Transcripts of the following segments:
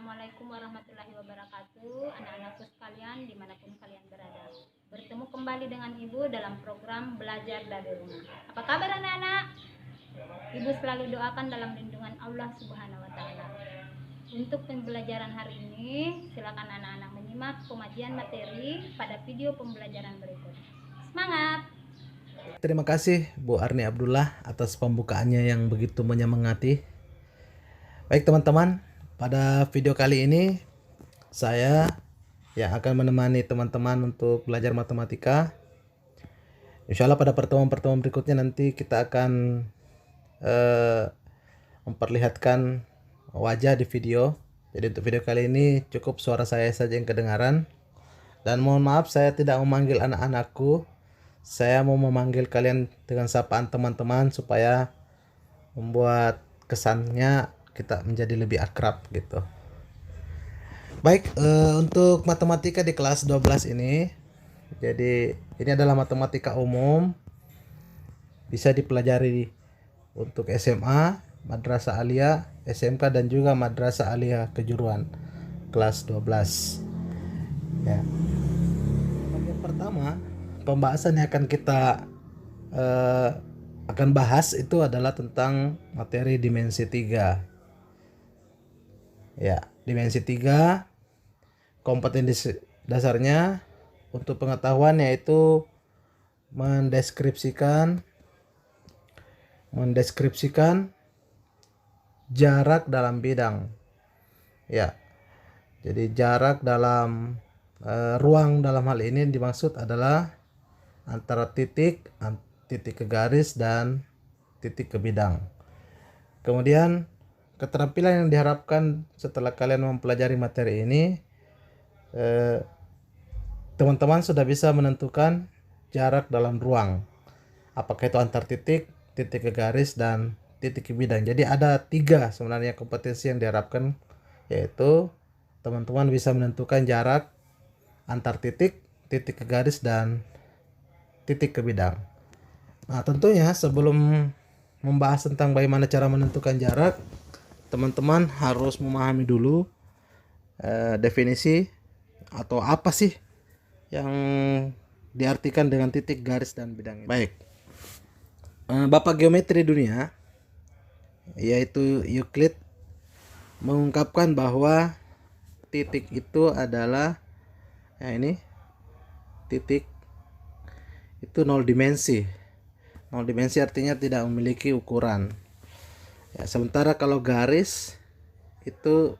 Assalamualaikum warahmatullahi wabarakatuh. Anak-anakku sekalian dimanapun kalian berada, bertemu kembali dengan Ibu dalam program Belajar dari Rumah. Apa kabar anak-anak? Ibu selalu doakan dalam lindungan Allah Subhanahu wa Ta'ala. Untuk pembelajaran hari ini, silakan anak-anak menyimak pemajian materi pada video pembelajaran berikut. Semangat! Terima kasih Bu Arni Abdullah atas pembukaannya yang begitu menyemangati. Baik teman-teman, pada video kali ini saya yang akan menemani teman-teman untuk belajar matematika. Insya Allah pada pertemuan-pertemuan berikutnya nanti kita akan memperlihatkan wajah di video. Jadi untuk video kali ini cukup suara saya saja yang kedengaran. Dan mohon maaf saya tidak memanggil anak-anakku. Saya mau memanggil kalian dengan sapaan teman-teman supaya membuat kesannya kita menjadi lebih akrab gitu. Baik, untuk matematika di kelas 12 ini, jadi ini adalah matematika umum, bisa dipelajari untuk SMA, Madrasah Aliyah, SMK dan juga Madrasah Aliyah Kejuruan kelas 12. Ya. Bagian pertama, pembahasan yang akan kita akan bahas itu adalah tentang materi dimensi 3. Ya, dimensi 3 kompetensi dasarnya untuk pengetahuan yaitu mendeskripsikan jarak dalam bidang. Ya. Jadi jarak dalam ruang dalam hal ini dimaksud adalah antara titik ke garis dan titik ke bidang. Kemudian keterampilan yang diharapkan setelah kalian mempelajari materi ini, teman-teman sudah bisa menentukan jarak dalam ruang, apakah itu antar titik ke garis dan titik ke bidang. Jadi ada 3 sebenarnya kompetensi yang diharapkan, yaitu teman-teman bisa menentukan jarak antar titik ke garis dan titik ke bidang. Nah, tentunya sebelum membahas tentang bagaimana cara menentukan jarak, teman-teman harus memahami dulu definisi atau apa sih yang diartikan dengan titik, garis, dan bidang ini. Baik, Bapak Geometri Dunia yaitu Euclid mengungkapkan bahwa titik itu adalah ini titik itu 0 dimensi. 0 dimensi artinya tidak memiliki ukuran. Ya, sementara kalau garis itu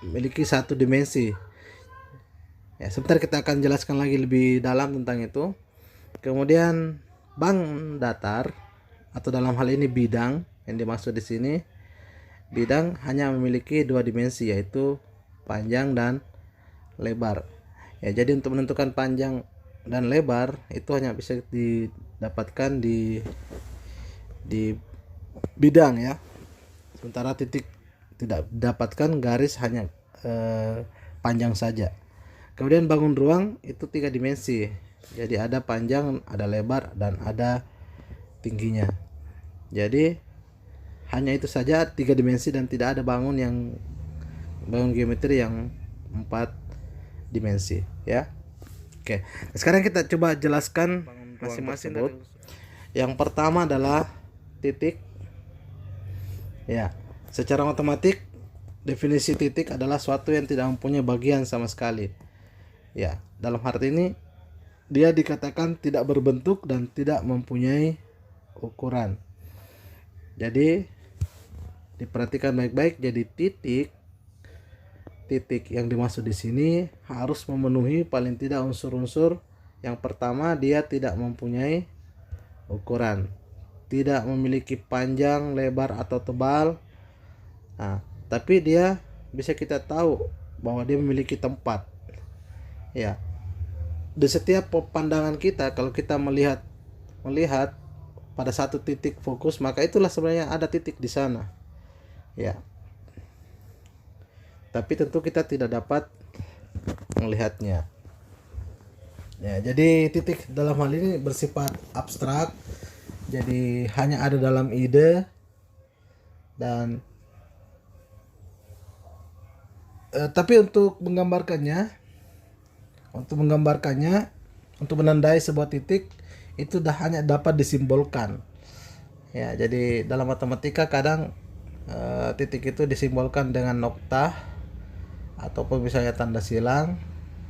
memiliki 1 dimensi. Ya, sebentar kita akan jelaskan lagi lebih dalam tentang itu. Kemudian bang datar atau dalam hal ini bidang yang dimaksud di sini, bidang hanya memiliki 2 dimensi yaitu panjang dan lebar. Ya, jadi untuk menentukan panjang dan lebar itu hanya bisa didapatkan di bidang ya. Sementara titik tidak didapatkan, garis hanya panjang saja. Kemudian bangun ruang itu 3 dimensi. Jadi ada panjang, ada lebar, dan ada tingginya. Jadi hanya itu saja 3 dimensi dan tidak ada bangun geometri yang 4 dimensi ya. Oke. Sekarang kita coba jelaskan masing-masing tersebut. Yang pertama adalah titik. Ya, secara matematik definisi titik adalah suatu yang tidak mempunyai bagian sama sekali. Ya, dalam arti ini dia dikatakan tidak berbentuk dan tidak mempunyai ukuran. Jadi diperhatikan baik-baik. Jadi titik yang dimaksud di sini harus memenuhi paling tidak unsur-unsur. Yang pertama, dia tidak mempunyai ukuran, tidak memiliki panjang, lebar atau tebal. Nah, tapi dia bisa kita tahu bahwa dia memiliki tempat. Ya. Di setiap pandangan kita, kalau kita melihat pada satu titik fokus, maka itulah sebenarnya ada titik di sana. Ya. Tapi tentu kita tidak dapat melihatnya. Ya, jadi titik dalam hal ini bersifat abstrak. Jadi hanya ada dalam ide dan Tapi untuk menandai sebuah titik itu dah hanya dapat disimbolkan. Ya, jadi dalam matematika kadang titik itu disimbolkan dengan noktah ataupun misalnya tanda silang,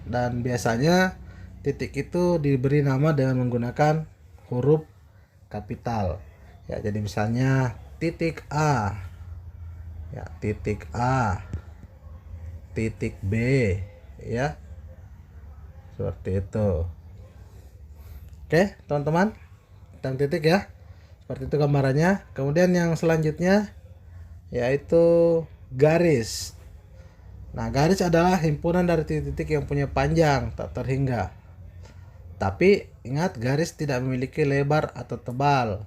dan biasanya titik itu diberi nama dengan menggunakan huruf kapital. Ya, jadi misalnya titik A, ya titik A, titik B, ya seperti itu. Oke teman-teman, tentang titik ya, seperti itu gambarannya. Kemudian yang selanjutnya yaitu garis. Nah, garis adalah himpunan dari titik-titik yang punya panjang tak terhingga. Tapi ingat, garis tidak memiliki lebar atau tebal.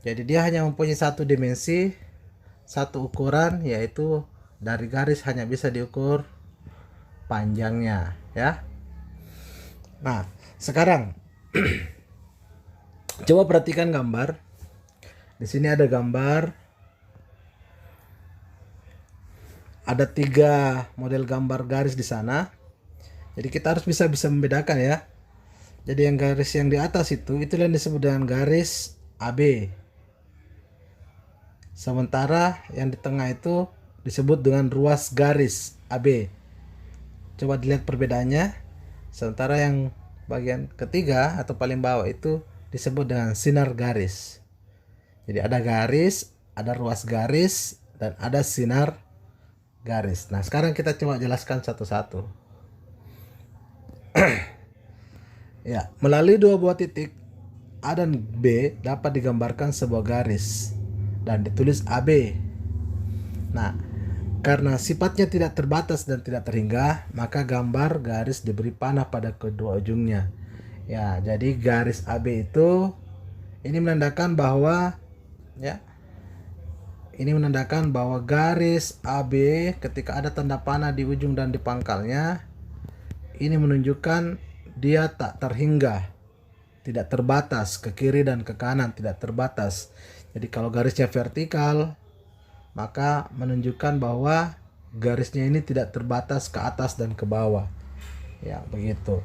Jadi dia hanya mempunyai satu dimensi, satu ukuran, yaitu dari garis hanya bisa diukur panjangnya, ya. Nah, sekarang coba perhatikan gambar. Di sini ada gambar, ada 3 model gambar garis di sana. Jadi kita harus bisa membedakan ya. Jadi yang garis yang di atas itu yang disebut dengan garis AB. Sementara yang di tengah itu disebut dengan ruas garis AB. Coba dilihat perbedaannya. Sementara yang bagian ketiga atau paling bawah itu disebut dengan sinar garis. Jadi ada garis, ada ruas garis, dan ada sinar garis. Nah, sekarang kita coba jelaskan satu-satu. Ya, melalui 2 buah titik A dan B dapat digambarkan sebuah garis dan ditulis AB. Nah, karena sifatnya tidak terbatas dan tidak terhingga, maka gambar garis diberi panah pada kedua ujungnya. Ya, jadi garis AB itu ini menandakan bahwa garis AB ketika ada tanda panah di ujung dan di pangkalnya, ini menunjukkan dia tak terhingga, tidak terbatas ke kiri dan ke kanan, tidak terbatas. Jadi kalau garisnya vertikal, maka menunjukkan bahwa garisnya ini tidak terbatas ke atas dan ke bawah. Ya, begitu.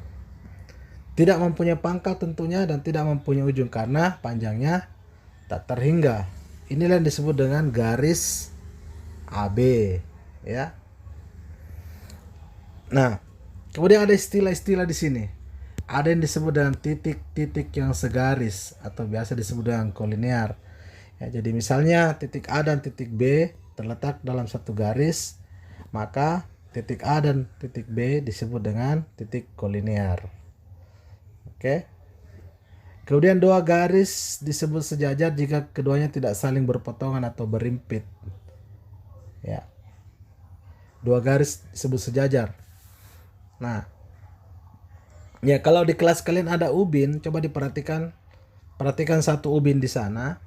Tidak mempunyai pangkal tentunya dan tidak mempunyai ujung karena panjangnya tak terhingga. Inilah yang disebut dengan garis AB, ya. Nah, kemudian ada istilah-istilah di sini. Ada yang disebut dengan titik-titik yang segaris atau biasa disebut dengan kolinear. Ya, jadi misalnya titik A dan titik B terletak dalam satu garis, maka titik A dan titik B disebut dengan titik kolinear. Oke. Kemudian 2 garis disebut sejajar jika keduanya tidak saling berpotongan atau berimpit. Ya. 2 garis disebut sejajar. Nah, ya kalau di kelas kalian ada ubin, coba perhatikan satu ubin di sana.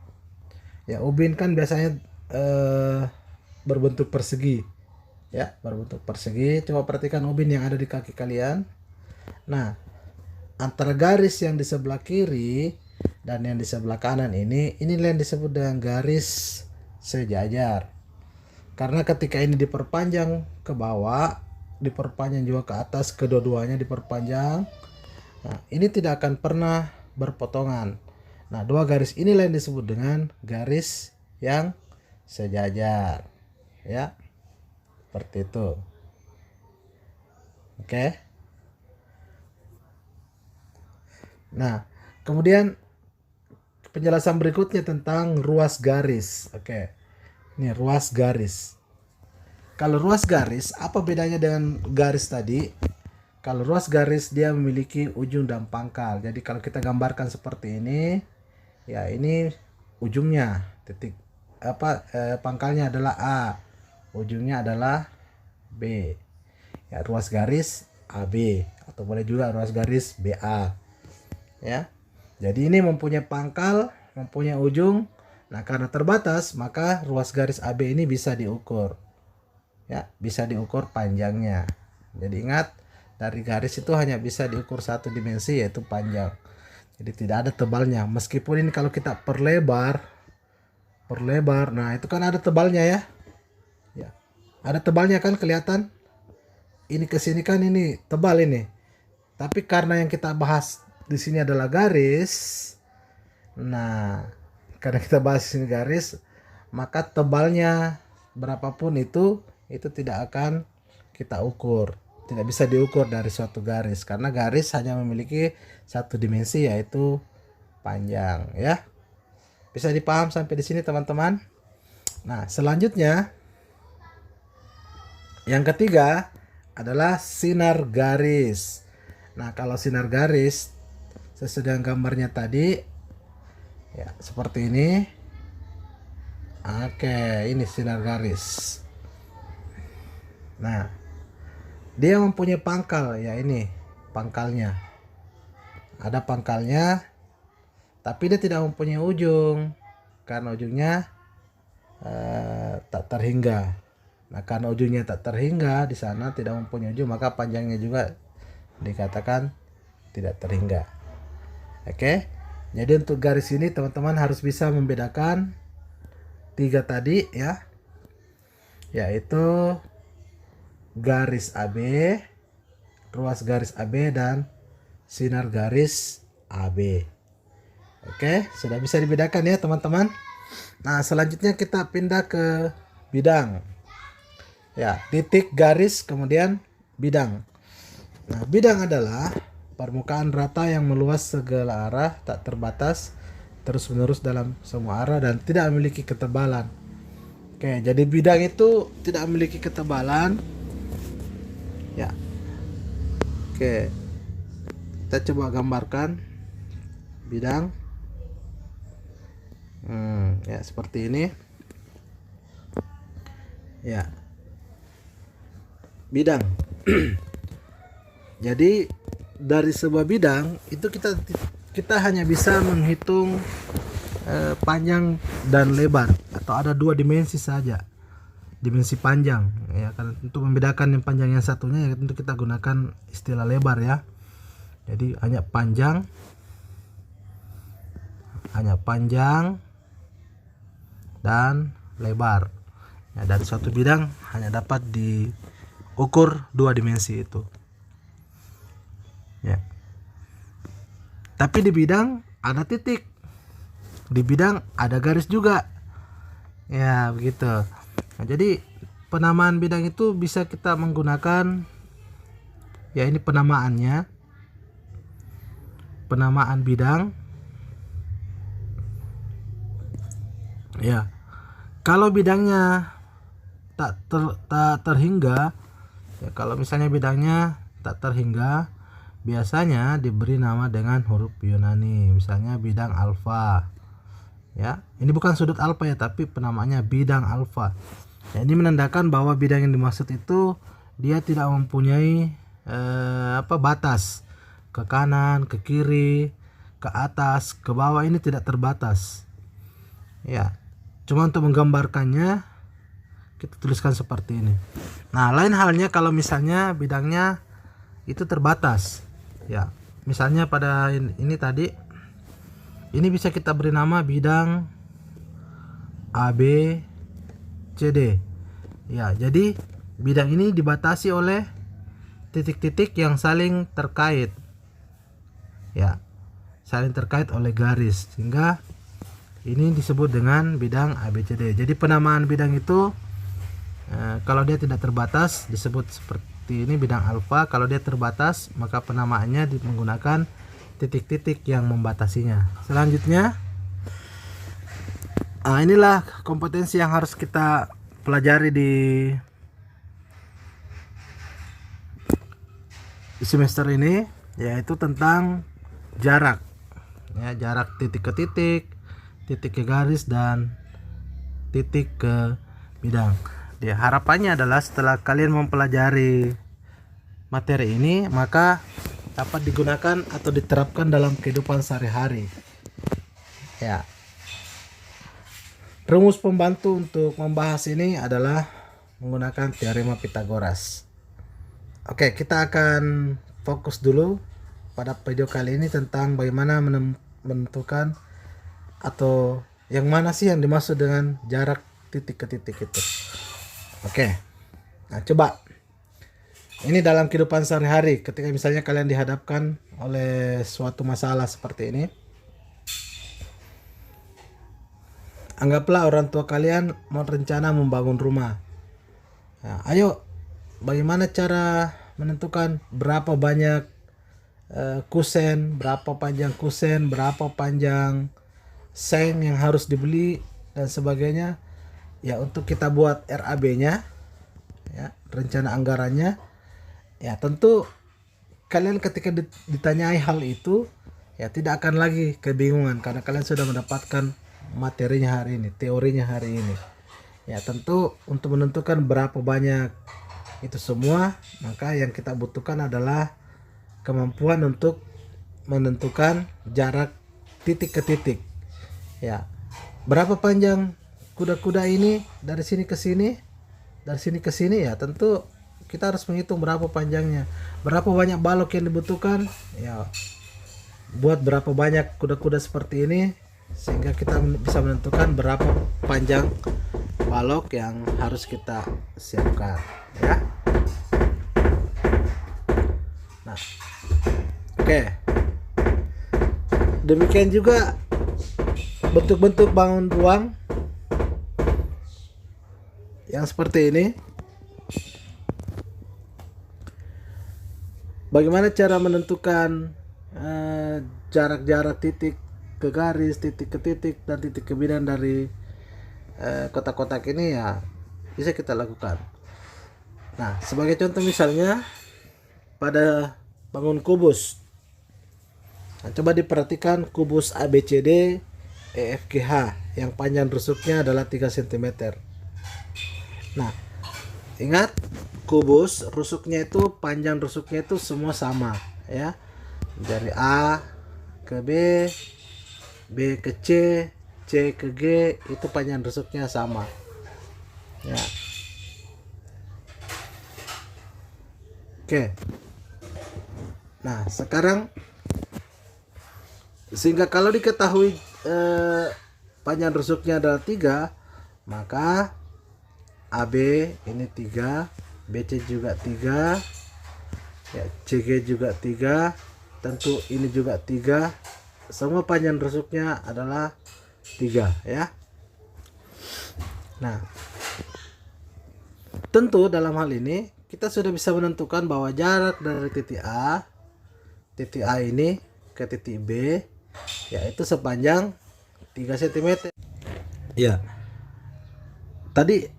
Ya, ubin kan biasanya berbentuk persegi. Ya, berbentuk persegi. Coba perhatikan ubin yang ada di kaki kalian. Nah, antara garis yang di sebelah kiri dan yang di sebelah kanan inilah yang disebut dengan garis sejajar. Karena ketika ini diperpanjang ke bawah, diperpanjang juga ke atas, kedua-duanya diperpanjang. Nah, ini tidak akan pernah berpotongan. Nah, 2 garis inilah yang disebut dengan garis yang sejajar. Ya. Seperti itu. Oke. Nah, kemudian penjelasan berikutnya tentang ruas garis. Oke. Ini ruas garis. Kalau ruas garis, apa bedanya dengan garis tadi? Kalau ruas garis dia memiliki ujung dan pangkal. Jadi kalau kita gambarkan seperti ini, ya ini ujungnya, pangkalnya adalah A, ujungnya adalah B. Ya, ruas garis AB atau boleh juga ruas garis BA. Ya. Jadi ini mempunyai pangkal, mempunyai ujung. Nah, karena terbatas, maka ruas garis AB ini bisa diukur. Ya, bisa diukur panjangnya. Jadi ingat, dari garis itu hanya bisa diukur satu dimensi, yaitu panjang. Jadi tidak ada tebalnya. Meskipun ini kalau kita perlebar, nah itu kan ada tebalnya ya. Ya. Ada tebalnya kan kelihatan? ini ke sini kan ini tebal ini. Tapi karena yang kita bahas di sini adalah garis. Nah, karena kita bahas di sini garis, maka tebalnya berapapun itu tidak akan kita ukur. Tidak bisa diukur dari suatu garis karena garis hanya memiliki satu dimensi yaitu panjang ya. Bisa dipaham sampai di sini teman-teman? Nah, selanjutnya yang ketiga adalah sinar garis. Nah, kalau sinar garis sesuai dengan gambarnya tadi ya seperti ini. Oke, ini sinar garis. Nah, dia mempunyai pangkal ya, ini pangkalnya. Ada pangkalnya, tapi dia tidak mempunyai ujung karena ujungnya tak terhingga. Nah, karena ujungnya tak terhingga di sana tidak mempunyai ujung, maka panjangnya juga dikatakan tidak terhingga. Oke. Jadi untuk garis ini teman-teman harus bisa membedakan tiga tadi ya. Yaitu garis AB, ruas garis AB dan sinar garis AB. Oke, sudah bisa dibedakan ya teman-teman. Nah, selanjutnya kita pindah ke bidang. Ya, titik, garis, kemudian bidang. Nah, bidang adalah permukaan rata yang meluas segala arah, tak terbatas, terus-menerus dalam semua arah dan tidak memiliki ketebalan. Oke, jadi bidang itu tidak memiliki ketebalan. Ya. Oke. Kita coba gambarkan bidang. Ya seperti ini. Ya. Bidang. Jadi dari sebuah bidang itu kita hanya bisa menghitung panjang dan lebar atau ada dua dimensi saja. Dimensi panjang ya, karena untuk membedakan yang panjang yang satunya ya tentu kita gunakan istilah lebar ya. Jadi hanya panjang dan lebar ya, dari suatu bidang hanya dapat diukur dua dimensi itu ya. Tapi di bidang ada titik, di bidang ada garis juga ya, begitu. Nah, jadi penamaan bidang itu bisa kita menggunakan ya, ini penamaannya, penamaan bidang ya. Kalau bidangnya tak terhingga ya, kalau misalnya bidangnya tak terhingga, biasanya diberi nama dengan huruf Yunani, misalnya bidang alfa ya. Ini bukan sudut alfa ya, tapi penamaannya bidang alfa. Ya, ini menandakan bahwa bidang yang dimaksud itu dia tidak mempunyai batas ke kanan, ke kiri, ke atas, ke bawah, ini tidak terbatas. Ya, cuma untuk menggambarkannya kita tuliskan seperti ini. Nah, lain halnya kalau misalnya bidangnya itu terbatas. Ya, misalnya pada ini tadi, ini bisa kita beri nama bidang AB CD. Ya, jadi bidang ini dibatasi oleh titik-titik yang saling terkait. Ya, saling terkait oleh garis, sehingga ini disebut dengan bidang ABCD. Jadi penamaan bidang itu kalau dia tidak terbatas disebut seperti ini bidang alfa. Kalau dia terbatas maka penamaannya menggunakan titik-titik yang membatasinya. Selanjutnya, inilah kompetensi yang harus kita pelajari di semester ini, yaitu tentang jarak ya, jarak titik ke titik, titik ke garis, dan titik ke bidang. Ya, harapannya adalah setelah kalian mempelajari materi ini, maka dapat digunakan atau diterapkan dalam kehidupan sehari-hari ya. Rumus pembantu untuk membahas ini adalah menggunakan teorema Pythagoras. Oke, kita akan fokus dulu pada video kali ini tentang bagaimana menentukan atau yang mana sih yang dimaksud dengan jarak titik ke titik itu. Oke, nah coba Ini dalam kehidupan sehari-hari, ketika misalnya kalian dihadapkan oleh suatu masalah seperti ini, anggaplah orang tua kalian mau rencana membangun rumah. Nah, ayo, bagaimana cara menentukan berapa banyak kusen, berapa panjang kusen, berapa panjang seng yang harus dibeli dan sebagainya. Ya, untuk kita buat RAB-nya, ya, rencana anggarannya. Ya, tentu kalian ketika ditanyai hal itu, ya tidak akan lagi kebingungan karena kalian sudah mendapatkan materinya hari ini, teorinya hari ini. Ya, tentu untuk menentukan berapa banyak itu semua, maka yang kita butuhkan adalah kemampuan untuk menentukan jarak titik ke titik. Ya, berapa panjang kuda-kuda ini dari sini ke sini, dari sini ke sini, ya tentu kita harus menghitung berapa panjangnya, berapa banyak balok yang dibutuhkan, ya buat berapa banyak kuda-kuda seperti ini, sehingga kita bisa menentukan berapa panjang balok yang harus kita siapkan, ya. Nah, oke. Demikian juga bentuk-bentuk bangun ruang yang seperti ini. Bagaimana cara menentukan jarak-jarak titik ke garis, titik ke titik, dan titik ke bidang dari kotak-kotak ini, ya bisa kita lakukan. Nah, sebagai contoh misalnya pada bangun kubus. Nah, coba diperhatikan kubus ABCD EFGH yang panjang rusuknya adalah 3 cm. Nah, ingat, kubus rusuknya itu, panjang rusuknya itu semua sama, ya. Dari A ke B, B ke C, C ke G, itu panjang rusuknya sama, ya. Oke. Nah, sekarang sehingga kalau diketahui panjang rusuknya adalah 3, maka AB ini 3, BC juga 3, ya, CG juga 3, tentu ini juga 3, semua panjang rusuknya adalah 3, ya. Nah, tentu dalam hal ini kita sudah bisa menentukan bahwa jarak dari titik A ini ke titik B, yaitu sepanjang 3 cm. Ya, tadi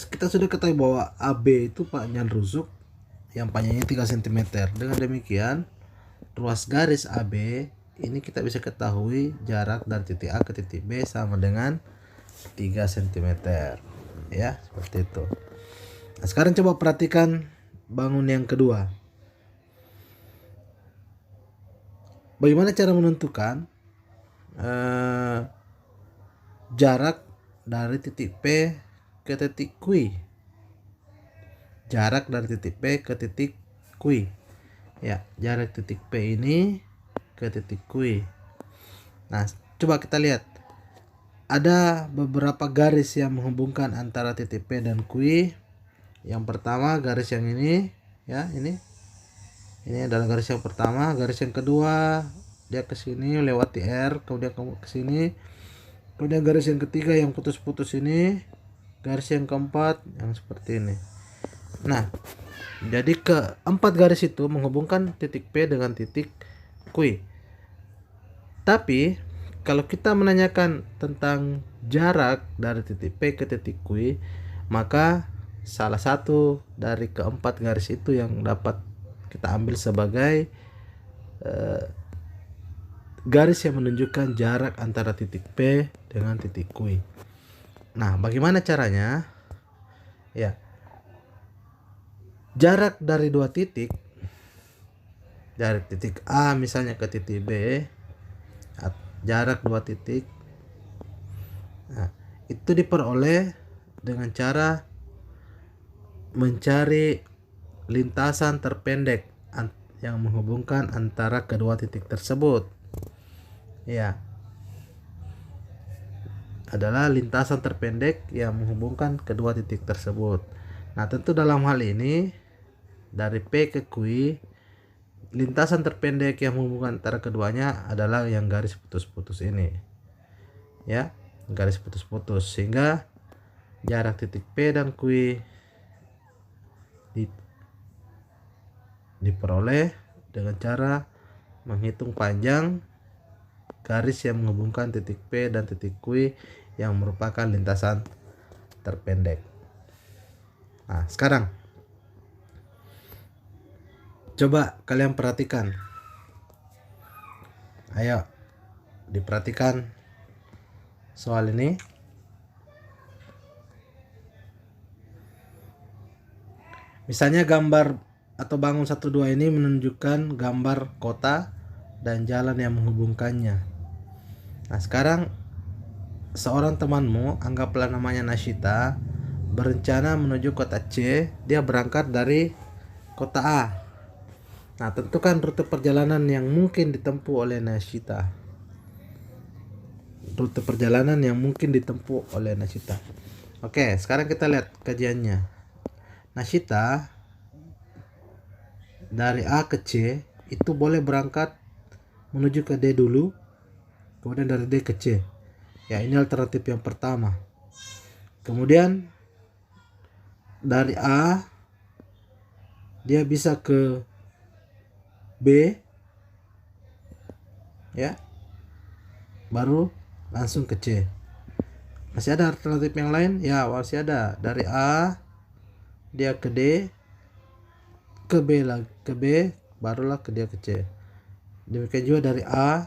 kita sudah ketahui bahwa AB itu panjang rusuk yang panjangnya 3 cm. Dengan demikian, ruas garis AB ini kita bisa ketahui jarak dari titik A ke titik B sama dengan 3 cm. Ya, seperti itu. Nah, sekarang coba perhatikan bangun yang kedua. Bagaimana cara menentukan jarak dari titik P ke titik Q? Jarak dari titik P ke titik Q. Ya, jarak titik P ini ke titik Q. Nah, coba kita lihat. Ada beberapa garis yang menghubungkan antara titik P dan Q. Yang pertama garis yang ini, ya, ini adalah garis yang pertama. Garis yang kedua dia ke sini lewati R, kemudian ke sini. Kemudian garis yang ketiga yang putus-putus ini, garis yang keempat yang seperti ini. Nah, jadi keempat garis itu menghubungkan titik P dengan titik Q. Tapi kalau kita menanyakan tentang jarak dari titik P ke titik Q, maka salah satu dari keempat garis itu yang dapat kita ambil sebagai garis yang menunjukkan jarak antara titik P dengan titik Q. Nah, bagaimana caranya? Ya, jarak dari dua titik, dari titik A misalnya ke titik B, jarak dua titik, nah, itu diperoleh dengan cara mencari lintasan terpendek yang menghubungkan antara kedua titik tersebut. Ya, adalah lintasan terpendek yang menghubungkan kedua titik tersebut. Nah, tentu dalam hal ini dari P ke Q, lintasan terpendek yang menghubungkan antara keduanya adalah yang garis putus-putus ini, ya, garis putus-putus, sehingga jarak titik P dan Q diperoleh dengan cara menghitung panjang garis yang menghubungkan titik P dan titik Q yang merupakan lintasan terpendek. Nah, sekarang coba kalian perhatikan. Ayo, diperhatikan soal ini. Misalnya gambar atau bangun 1-2 ini menunjukkan gambar kota dan jalan yang menghubungkannya. Nah, sekarang seorang temanmu, anggaplah namanya Nashita, berencana menuju kota C. Dia berangkat dari kota A. Nah, tentukan rute perjalanan yang mungkin ditempuh oleh Nashita. Rute perjalanan yang mungkin ditempuh oleh Nashita. Oke, sekarang kita lihat kajiannya. Nashita dari A ke C itu boleh berangkat menuju ke D dulu, kemudian dari D ke C. Ya, ini alternatif yang pertama. Kemudian dari A dia bisa ke B, ya, baru langsung ke C. Masih ada alternatif yang lain? Ya, masih ada. Dari A dia ke D, ke B lagi, ke B, barulah ke dia ke C. Demikian juga dari A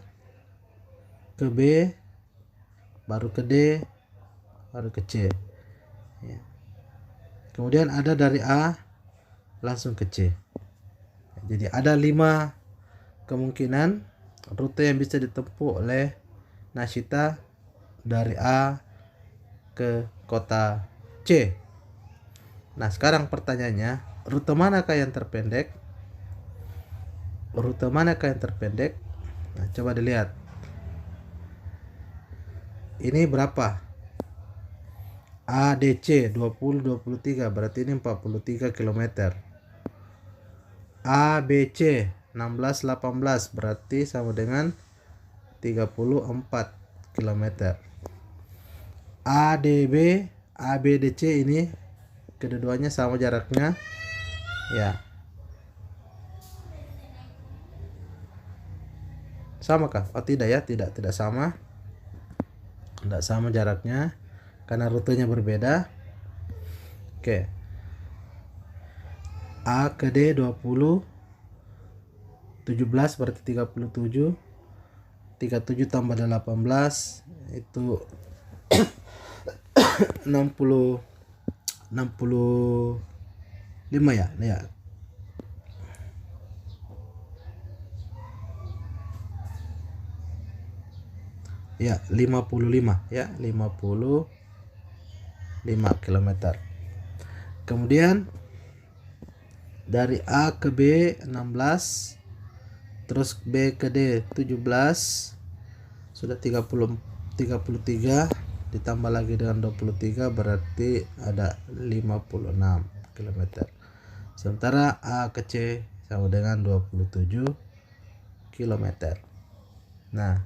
ke B, baru ke D, baru ke C, ya. Kemudian ada dari A langsung ke C. Jadi ada 5 kemungkinan rute yang bisa ditempuh oleh Nashita dari A ke kota C. Nah, sekarang pertanyaannya, rute manakah yang terpendek? Rute manakah yang terpendek? Nah, coba dilihat. Ini berapa? ADC 20-23, berarti ini 43 km. ABC 16-18, berarti sama dengan 34 km. ADB, ABDC ini kedua-duanya sama jaraknya, ya. Sama kah? Oh, tidak ya, tidak sama. Tidak sama jaraknya karena rutenya berbeda. Oke. A ke D 20, 17 berarti 37. 37 tambah 18 itu 65 ya. Ya. Ya, 55 ya, 55 km. Kemudian dari A ke B 16, terus B ke D 17, sudah 33, ditambah lagi dengan 23 berarti ada 56 km. Sementara A ke C sama dengan 27 km. Nah,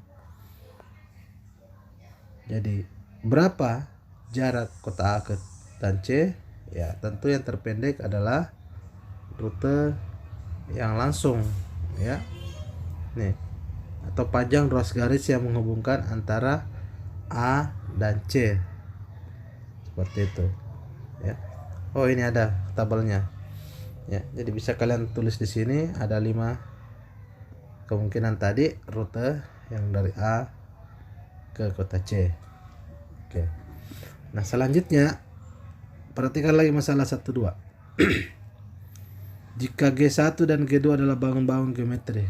jadi berapa jarak kota A ke dan C? Ya, tentu yang terpendek adalah rute yang langsung, ya. Nih, atau panjang ruas garis yang menghubungkan antara A dan C. Seperti itu, ya. Oh, ini ada tabelnya. Ya, jadi bisa kalian tulis di sini ada 5 kemungkinan tadi rute yang dari A ke kota C. Oke. Nah, selanjutnya perhatikan lagi masalah 1-2. Jika G1 dan G2 adalah bangun-bangun geometri,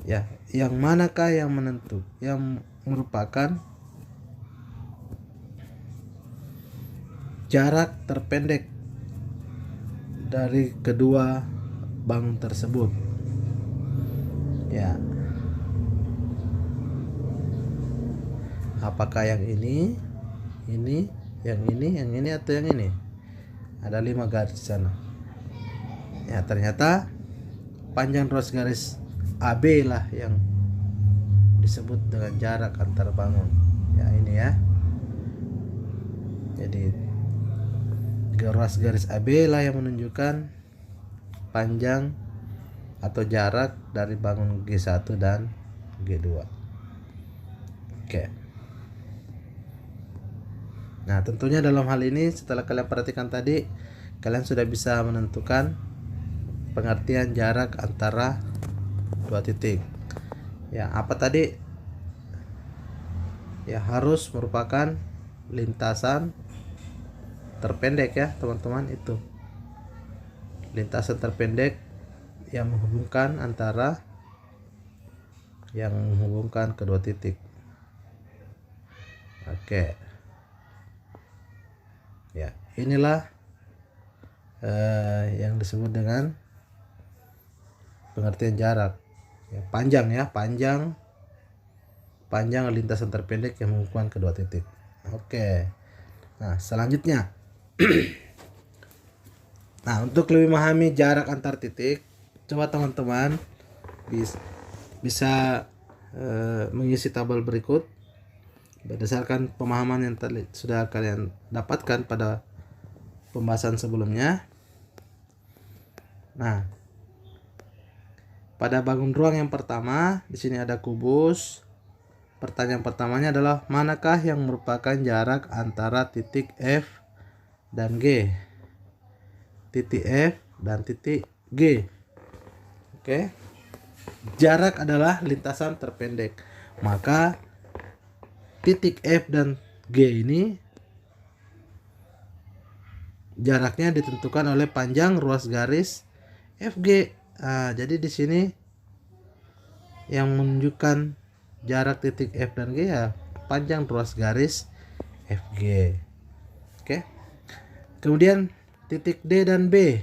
ya, yang manakah yang menentu, yang merupakan jarak terpendek dari kedua bangun tersebut? Ya, apakah yang ini, yang ini, atau yang ini? Ada 5 garis di sana. Ya, ternyata panjang ruas garis AB lah yang disebut dengan jarak antar bangun. Ya, ini ya. Jadi ruas garis AB lah yang menunjukkan panjang atau jarak dari bangun G1 dan G2. Oke. Nah, tentunya dalam hal ini setelah kalian perhatikan tadi, kalian sudah bisa menentukan pengertian jarak antara dua titik. Ya, apa tadi? Ya, harus merupakan lintasan terpendek ya, teman-teman. Itu lintasan terpendek yang menghubungkan kedua titik. Oke. Ya, inilah yang disebut dengan pengertian jarak. Ya, panjang ya, panjang lintasan terpendek yang menghubungkan kedua titik. Oke. Nah, selanjutnya. Nah, untuk lebih memahami jarak antar titik, coba teman-teman bisa mengisi tabel berikut berdasarkan pemahaman yang tadi sudah kalian dapatkan pada pembahasan sebelumnya. Nah, pada bangun ruang yang pertama, di sini ada kubus. Pertanyaan pertamanya adalah manakah yang merupakan jarak antara titik F dan G? Titik F dan titik G. Oke. Jarak adalah lintasan terpendek. Maka titik F dan G ini jaraknya ditentukan oleh panjang ruas garis FG. Nah, jadi di sini yang menunjukkan jarak titik F dan G ya panjang ruas garis FG. Oke. Kemudian titik D dan B.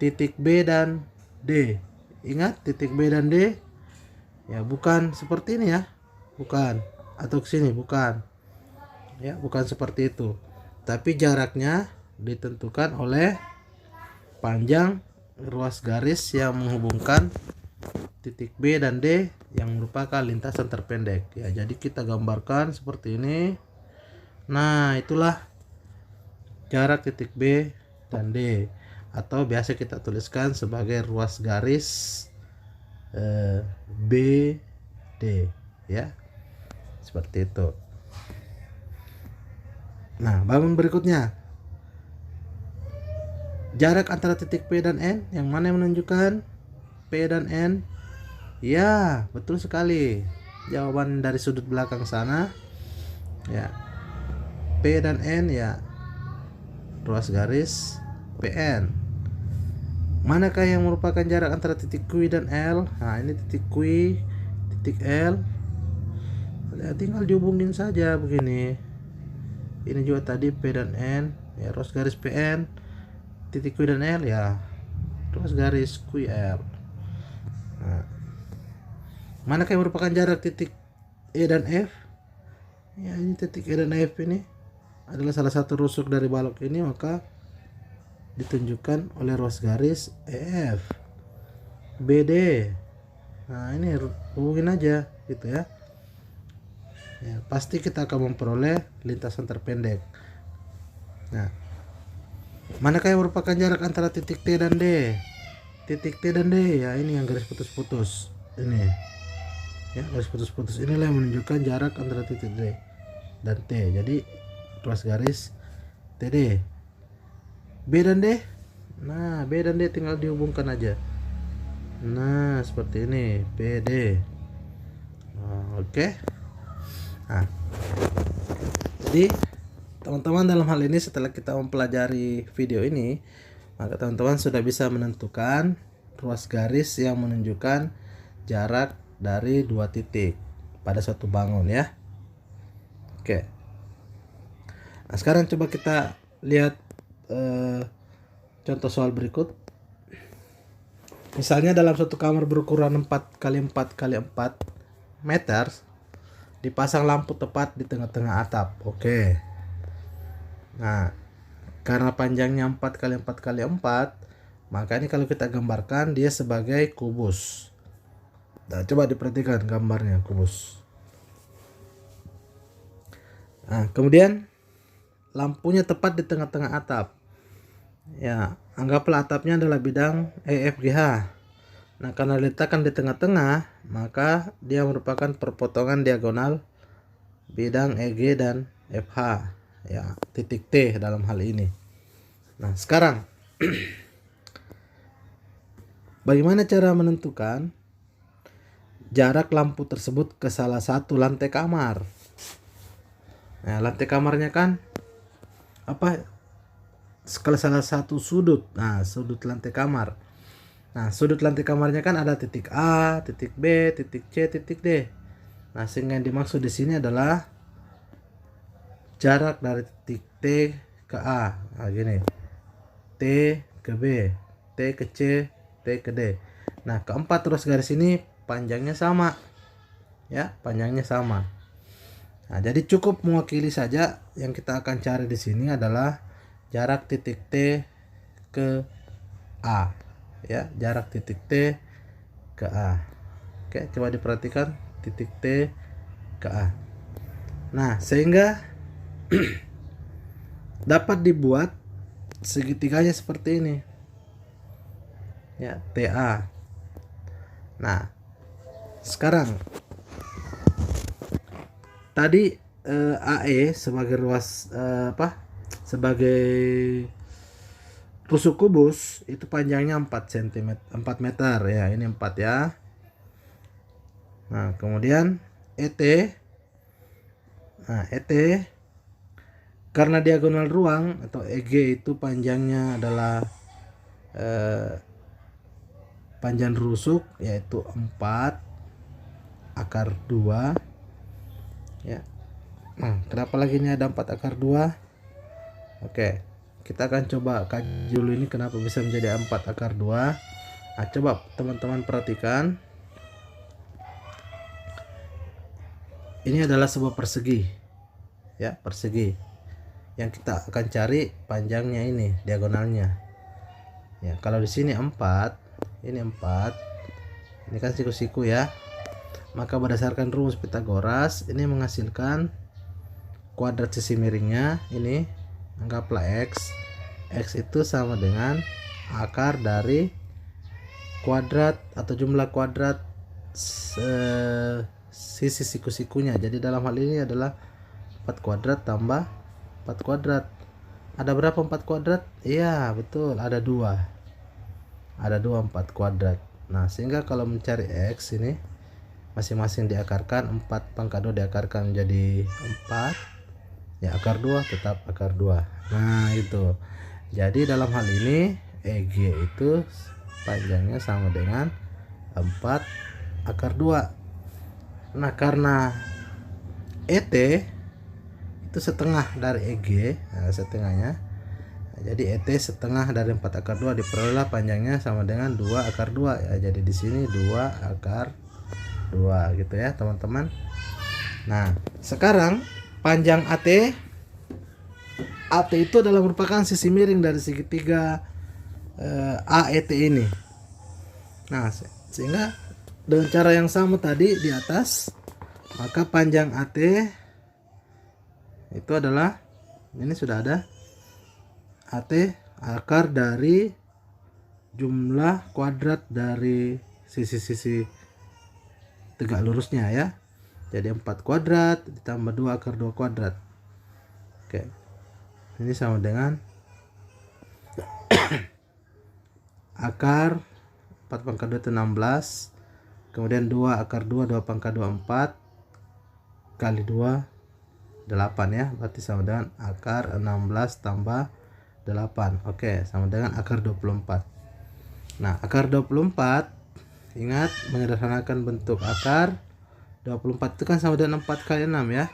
Titik B dan D. Ingat titik B dan D ya bukan seperti ini ya. Bukan. Atau ke sini bukan. Ya, bukan seperti itu. Tapi jaraknya ditentukan oleh panjang ruas garis yang menghubungkan titik B dan D yang merupakan lintasan terpendek. Ya, jadi kita gambarkan seperti ini. Nah, itulah jarak titik B dan D, atau biasa kita tuliskan sebagai ruas garis BD ya. Seperti itu. Nah, bangun berikutnya. Jarak antara titik P dan N, yang mana yang menunjukkan P dan N? Ya, betul sekali. Jawaban dari sudut belakang sana. Ya. P dan N ya ruas garis PN. Manakah yang merupakan jarak antara titik Q dan L? Nah, ini titik Q, titik L. Ya, tinggal dihubungin saja begini. Ini juga tadi P dan N, ya ruas garis PN. Titik Q dan L ya ruas garis QL. Nah, manakah yang merupakan jarak titik E dan F? Ya, ini titik E dan F ini adalah salah satu rusuk dari balok ini, maka ditunjukkan oleh ruas garis EF. BD. Nah, ini hubungin aja gitu ya. Ya, pasti kita akan memperoleh lintasan terpendek. Nah, manakah yang merupakan jarak antara titik T dan D? Titik T dan D ya ini yang garis putus-putus. Ini. Ya, garis putus-putus inilah yang menunjukkan jarak antara titik D dan T. Jadi ruas garis TD. B dan D. Nah, B dan D tinggal dihubungkan aja. Nah, seperti ini, PD. Nah, oke. Nah, jadi teman-teman dalam hal ini setelah kita mempelajari video ini, maka teman-teman sudah bisa menentukan ruas garis yang menunjukkan jarak dari dua titik pada suatu bangun ya. Oke. Nah, sekarang coba kita lihat contoh soal berikut. Misalnya dalam suatu kamar berukuran 4x4x4 meter dipasang lampu tepat di tengah-tengah atap. Oke. Nah, karena panjangnya 4x4x4, Maka ini kalau kita gambarkan dia sebagai kubus. Nah, coba diperhatikan gambarnya kubus. Nah, kemudian lampunya tepat di tengah-tengah atap. Ya, anggaplah atapnya adalah bidang EFGH. Nah, karena diletakkan di tengah-tengah, maka dia merupakan perpotongan diagonal bidang EG dan FH. Ya, titik T dalam hal ini. Nah, sekarang bagaimana cara menentukan jarak lampu tersebut ke salah satu lantai kamar? Nah, lantai kamarnya kan apa? Kalau salah satu sudut. Nah, sudut lantai kamar. Nah, sudut lantai kamarnya kan ada titik A, titik B, titik C, titik D. Nah, sehingga yang dimaksud di sini adalah jarak dari titik T ke A. Nah, gini. T ke B, T ke C, T ke D. Nah, keempat terus garis ini panjangnya sama. Ya, panjangnya sama. Nah, jadi cukup mewakili saja yang kita akan cari di sini adalah jarak titik T ke A. Ya, jarak titik T ke A. Oke, coba diperhatikan titik T ke A. Nah, sehingga dapat dibuat segitiganya seperti ini. Ya, TA. Nah, sekarang tadi AE sebagai ruas sebagai rusuk kubus itu panjangnya 4 cm, 4 meter ya, ini 4 ya. Nah, kemudian ET. Nah, ET karena diagonal ruang atau EG itu panjangnya adalah panjang rusuk yaitu 4 akar 2 ya. Nah, kenapa lagi ini ada 4 akar 2? Oke, kita akan coba kaji dulu ini kenapa bisa menjadi 4 akar 2. Nah, coba teman-teman perhatikan. Ini adalah sebuah persegi. Ya, persegi. Yang kita akan cari panjangnya ini, diagonalnya. Ya, kalau di sini 4, ini 4. Ini kan siku-siku ya. Maka berdasarkan rumus Pitagoras, ini menghasilkan kuadrat sisi miringnya ini, anggaplah X. X itu sama dengan akar dari kuadrat atau jumlah kuadrat sisi siku-sikunya. Jadi dalam hal ini adalah 4 kuadrat tambah 4 kuadrat. Ada berapa 4 kuadrat? Iya, betul, ada 2. Ada 2 4 kuadrat. Nah, sehingga kalau mencari X ini masing-masing diakarkan, 4 pangkat 2 diakarkan menjadi 4. Ya, akar 2 tetap akar 2. Nah, itu. Jadi dalam hal ini EG itu panjangnya sama dengan 4 akar 2. Nah, karena ET itu setengah dari EG, nah, setengahnya. Nah, jadi ET setengah dari 4 akar 2 diperoleh panjangnya sama dengan 2 akar 2 ya. Jadi di sini 2 akar 2 gitu ya, teman-teman. Nah, sekarang panjang AT itu adalah merupakan sisi miring dari segitiga AET ini. Nah, sehingga dengan cara yang sama tadi di atas, maka panjang AT itu adalah, ini sudah ada, AT akar dari jumlah kuadrat dari sisi-sisi tegak lurusnya ya. Jadi 4 kuadrat ditambah 2 akar 2 kuadrat. Oke. Ini sama dengan akar 4 pangkat 2 itu 16. Kemudian 2 akar 2 pangkat 2 4 kali 2 8 ya. Berarti sama dengan akar 16 tambah 8. Oke, sama dengan akar 24. Nah, akar 24 ingat menyederhanakan bentuk akar 24 itu kan sama dengan 4 kali 6 ya.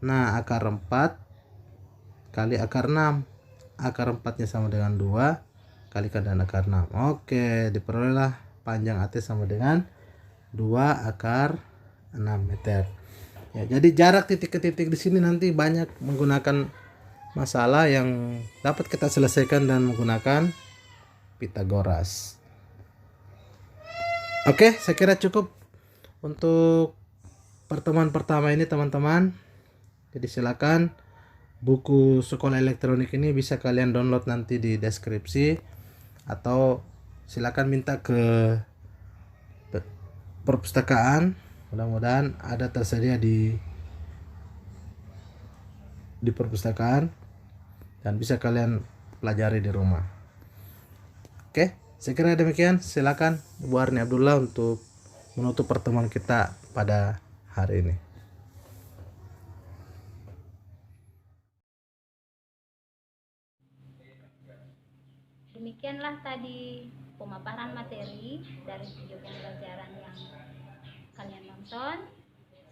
Nah, akar 4 kali akar 6. Akar 4-nya sama dengan 2 kalikan dengan akar 6. Oke, diperolehlah panjang AT sama dengan 2 akar 6 meter. Ya, jadi jarak titik ke titik di sini nanti banyak menggunakan masalah yang dapat kita selesaikan dan menggunakan Pythagoras. Oke, saya kira cukup untuk pertemuan pertama ini teman-teman. Jadi silakan buku sekolah elektronik ini bisa kalian download nanti di deskripsi, atau silakan minta ke perpustakaan. Mudah-mudahan ada tersedia di perpustakaan dan bisa kalian pelajari di rumah. Oke, saya kira demikian. Silakan Ibu Arni Abdullah untuk menutup pertemuan kita pada hari ini. Demikianlah tadi pemaparan materi dari video pembelajaran yang kalian nonton.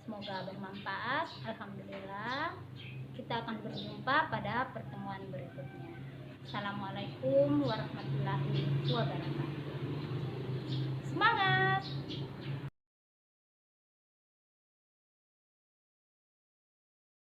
Semoga bermanfaat. Alhamdulillah. Kita akan berjumpa pada pertemuan berikutnya. Assalamualaikum warahmatullahi wabarakatuh.